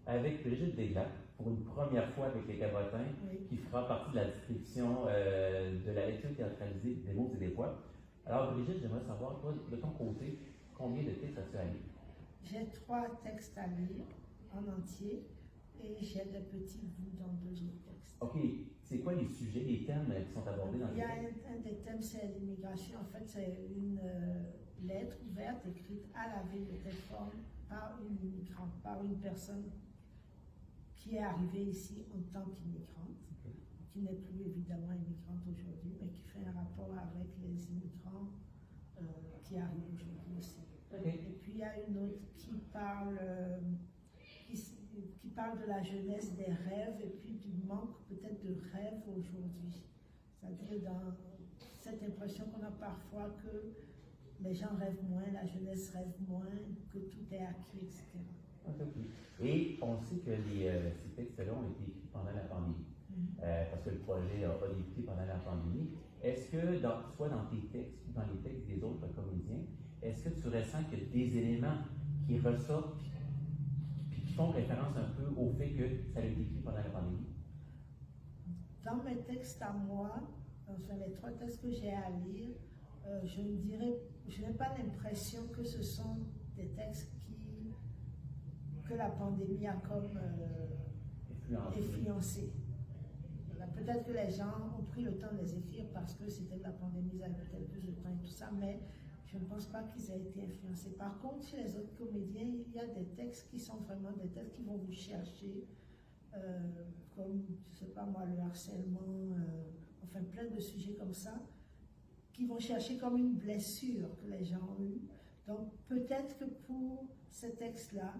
avec Brigitte Desglands, pour une première fois avec les Cabotins, qui fera partie de la description de la lecture théâtralisée des mots et des voix. Alors, Brigitte, j'aimerais savoir, toi, de ton côté, combien de textes as-tu à lire? J'ai 3 textes à lire en entier et j'ai des petits bouts dans 2 autres textes. OK. C'est quoi les sujets, les thèmes qui sont abordés dans les textes? Il y a un des thèmes, c'est l'immigration. En fait, c'est une lettre ouverte écrite à la ville de Telford par une immigrante, par une personne qui est arrivée ici en tant qu'immigrante, qui n'est plus évidemment immigrante aujourd'hui, mais qui fait un rapport avec les immigrants qui arrivent aujourd'hui aussi. Et puis il y a une autre qui parle de la jeunesse, des rêves et puis du manque peut-être de rêves aujourd'hui. C'est-à-dire dans cette impression qu'on a parfois que les gens rêvent moins, la jeunesse rêve moins, que tout est acquis, etc. Et on sait que ces textes-là ont été écrits pendant la pandémie, parce que le projet a débuté pendant la pandémie. Est-ce que, soit dans tes textes ou dans les textes des autres comédiens, est-ce que tu ressens qu'il y a des éléments qui ressortent puis qui font référence un peu au fait que ça a été écrit pendant la pandémie? Dans mes textes à moi, enfin les 3 textes que j'ai à lire, je n'ai pas l'impression que ce sont des textes que la pandémie a comme influencé. Peut-être que les gens ont pris le temps de les écrire parce que c'était la pandémie, ils avaient peut-être plus de temps et tout ça, mais je ne pense pas qu'ils aient été influencés. Par contre, chez les autres comédiens, il y a des textes qui sont vraiment des textes qui vont vous chercher, comme, je ne sais pas moi, le harcèlement, enfin plein de sujets comme ça, qui vont chercher comme une blessure que les gens ont eue. Donc peut-être que pour ces textes-là,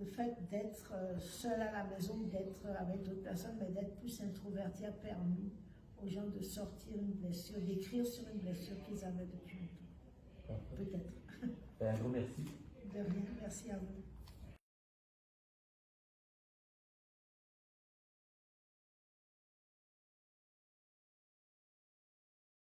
le fait d'être seul à la maison, d'être avec d'autres personnes, mais d'être plus introverti a permis aux gens de sortir une blessure, d'écrire sur une blessure qu'ils avaient depuis longtemps. Peut-être. Un gros merci. De rien, merci à vous.